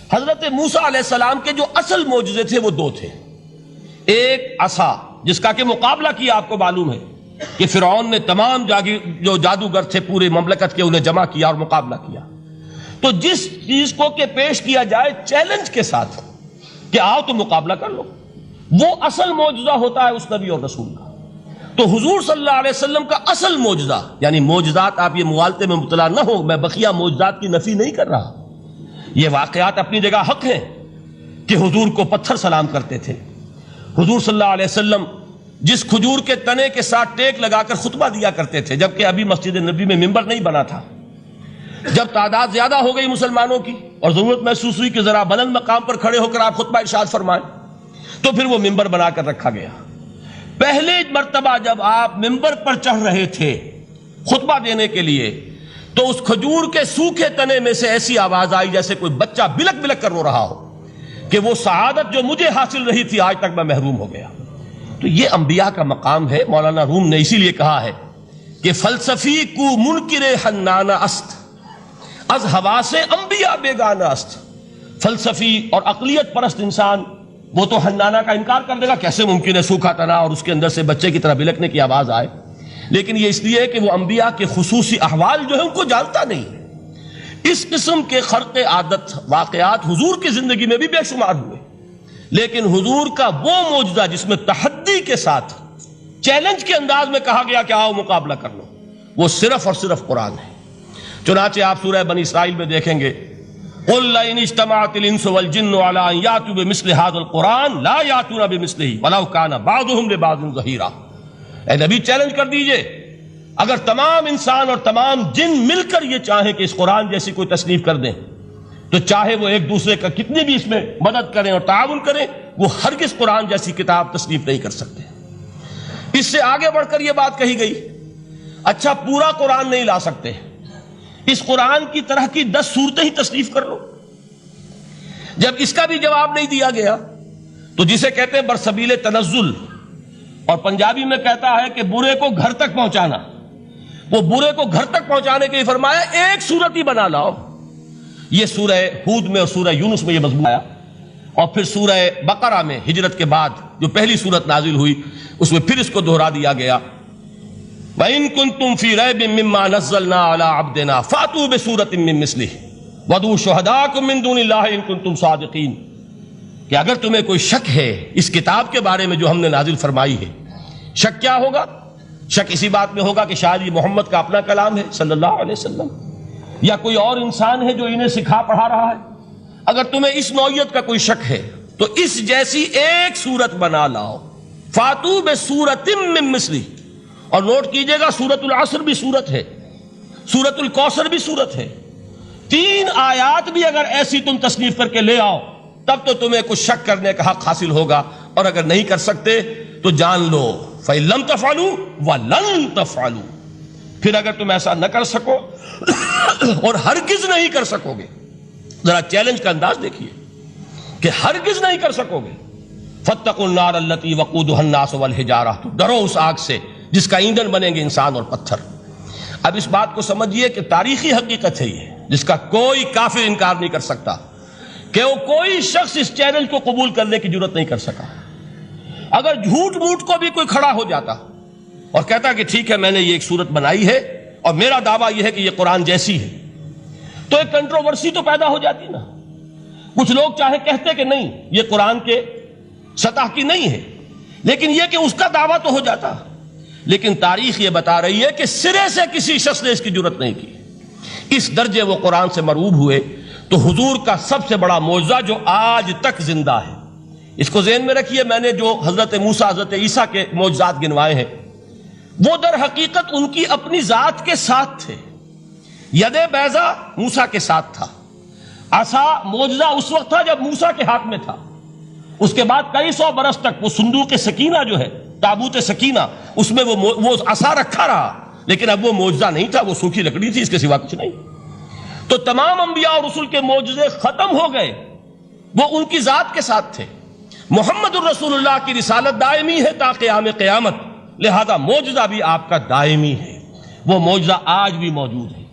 حضرت موسیٰ علیہ السلام کے جو اصل معجزے تھے وہ دو تھے. ایک عصا جس کا کہ مقابلہ کیا آپ کو معلوم ہے کہ فرعون نے تمام جو جادوگر تھے پورے مملکت کے انہیں جمع کیا اور مقابلہ کیا. تو جس چیز کو کہ پیش کیا جائے چیلنج کے ساتھ کہ آؤ تو مقابلہ کر لو، وہ اصل معجزہ ہوتا ہے اس نبی اور رسول کا. تو حضور صلی اللہ علیہ وسلم کا اصل معجزہ، یعنی معجزات آپ یہ موالتے میں مبتلا نہ ہو، میں بقیہ معجزات کی نفی نہیں کر رہا، یہ واقعات اپنی جگہ حق ہیں کہ حضور کو پتھر سلام کرتے تھے. حضور صلی اللہ علیہ وسلم جس کھجور کے تنے کے ساتھ ٹیک لگا کر خطبہ دیا کرتے تھے، جبکہ ابھی مسجد نبی میں ممبر نہیں بنا تھا. جب تعداد زیادہ ہو گئی مسلمانوں کی اور ضرورت محسوس ہوئی کہ ذرا بلند مقام پر کھڑے ہو کر آپ خطبہ ارشاد فرمائیں، تو پھر وہ ممبر بنا کر رکھا گیا. پہلے مرتبہ جب آپ ممبر پر چڑھ رہے تھے خطبہ دینے کے لیے، تو اس کھجور کے سوکھے تنے میں سے ایسی آواز آئی جیسے کوئی بچہ بلک بلک کر رو رہا ہو کہ وہ سعادت جو مجھے حاصل رہی تھی آج تک میں محروم ہو گیا. تو یہ انبیاء کا مقام ہے. مولانا روم نے اسی لیے کہا ہے کہ فلسفی کو منکر حنانہ است، از حواس انبیاء بیگانہ است. فلسفی اور عقلیت پرست انسان وہ تو حنانہ کا انکار کر دے گا، کیسے ممکن ہے سوکھا تنا اور اس کے اندر سے بچے کی طرح بلکنے کی آواز آئے. لیکن یہ اس لیے کہ وہ انبیاء کے خصوصی احوال جو ہے ان کو جانتا نہیں. اس قسم کے خرق عادت واقعات حضور کی زندگی میں بھی بے شمار ہوئے، لیکن حضور کا وہ معجزہ جس میں تحدی کے ساتھ چیلنج کے انداز میں کہا گیا کہ آؤ مقابلہ کر لو، وہ صرف اور صرف قرآن ہے. چنانچہ آپ سورہ بنی اسرائیل میں دیکھیں گے قُلْ لَئِنِ اجْتَمَعَتِ الْإِنسُ وَالْجِنُّ عَلَىٰ أَن يَأْتُوا بِمِثْلِ هَٰذَا الْقُرْآنِ لَا يَأْتُونَ بِمِثْلِهِ وَلَوْ كَانَ بَعْضُهُمْ لِبَعْضٍ ظَهِيرًا. اے نبی چیلنج کر دیجئے، اگر تمام انسان اور تمام جن مل کر یہ چاہیں کہ اس قرآن جیسی کوئی تصنیف کر دیں، تو چاہے وہ ایک دوسرے کا کتنی بھی اس میں مدد کریں اور تعاون کریں، وہ ہرگز قرآن جیسی کتاب تصنیف نہیں کر سکتے. اس سے آگے بڑھ کر یہ بات کہی گئی، اچھا پورا قرآن نہیں لا سکتے، اس قرآن کی طرح کی 10 صورتیں ہی تصنیف کر لو. جب اس کا بھی جواب نہیں دیا گیا تو جسے کہتے ہیں برسبیل تنزل، اور پنجابی میں کہتا ہے کہ برے کو گھر تک پہنچانا، وہ برے کو گھر تک پہنچانے کے لیے فرمایا ایک صورت ہی بنا لاؤ. یہ سورہ ہود میں اور سورہ یونس میں یہ مضمون آیا، اور پھر سورہ بقرہ میں ہجرت کے بعد جو پہلی صورت نازل ہوئی اس میں پھر اس کو دہرا دیا گیا. وَإِن كُنتُمْ فِي رَيْبٍ مِّمَّا نَزَّلْنَا عَلَىٰ عَبْدِنَا فَأْتُوا بِسُورَةٍ مِّن مِّثْلِهِ وَادْعُوا شُهَدَاءَكُم مِّن دُونِ اللَّهِ إِن كُنتُمْ صَادِقِينَ. کہ اگر تمہیں کوئی شک ہے اس کتاب کے بارے میں جو ہم نے نازل فرمائی ہے، شک کیا ہوگا؟ شک اسی بات میں ہوگا کہ شاید یہ محمد کا اپنا کلام ہے صلی اللہ علیہ وسلم، یا کوئی اور انسان ہے جو انہیں سکھا پڑھا رہا ہے. اگر تمہیں اس نوعیت کا کوئی شک ہے تو اس جیسی ایک صورت بنا لاؤ. فَأْتُوا بِسُورَةٍ مِّن مِّثْلِهِ. اور نوٹ کیجئے گا سورۃ العصر بھی صورت ہے، سورۃ الکوثر بھی صورت ہے. 3 آیات بھی اگر ایسی تم تصنیف کر کے لے آؤ تب تو تمہیں کچھ شک کرنے کا حق حاصل ہوگا. اور اگر نہیں کر سکتے تو جان لو فَإِن لَمْ تَفْعَلُوا وَلَن تَفْعَلُوا. پھر اگر تم ایسا نہ کر سکو اور ہرگز نہیں کر سکو گے، ذرا چیلنج کا انداز دیکھیے کہ ہرگز نہیں کر سکو گے. فَاتَّقُوا النَّارَ الَّتِي وَقُودُهَا النَّاسُ وَالْحِجَارَةُ. تو ڈرو اس آگ سے جس کا ایندھن بنیں گے انسان اور پتھر. اب اس بات کو سمجھیے کہ تاریخی حقیقت ہے یہ، جس کا کوئی کافر انکار نہیں کر سکتا، کہ وہ کوئی شخص اس چیلنج کو قبول کرنے کی جرت نہیں کر سکا. اگر جھوٹ موٹ کو بھی کوئی کھڑا ہو جاتا اور کہتا کہ ٹھیک ہے میں نے یہ ایک صورت بنائی ہے اور میرا دعویٰ یہ ہے کہ یہ قرآن جیسی ہے، تو ایک کنٹروورسی تو پیدا ہو جاتی نا. کچھ لوگ چاہے کہتے کہ نہیں یہ قرآن کے سطح کی نہیں ہے، لیکن یہ کہ اس کا دعویٰ تو ہو جاتا. لیکن تاریخ یہ بتا رہی ہے کہ سرے سے کسی شخص نے اس کی جرت نہیں کی. اس درجے وہ قرآن سے مرعوب ہوئے. تو حضور کا سب سے بڑا معجزہ جو آج تک زندہ ہے، اس کو ذہن میں رکھیے. میں نے جو حضرت موسیٰ حضرت عیسیٰ کے معجزات گنوائے ہیں وہ در حقیقت ان کی اپنی ذات کے ساتھ تھے. ید بیضا موسیٰ کے ساتھ تھا، عصا معجزہ اس وقت تھا جب موسیٰ کے ہاتھ میں تھا. اس کے بعد کئی 100 برس تک وہ صندوق سکینہ جو ہے، تابوت سکینہ، اس میں وہ عصا رکھا رہا، لیکن اب وہ معجزہ نہیں تھا، وہ سوکھی لکڑی تھی، اس کے سوا کچھ نہیں. تو تمام انبیاء اور رسول کے معجزے ختم ہو گئے، وہ ان کی ذات کے ساتھ تھے. محمد الرسول اللہ کی رسالت دائمی ہے تا قیام قیامت، لہذا معجزہ بھی آپ کا دائمی ہے. وہ معجزہ آج بھی موجود ہے.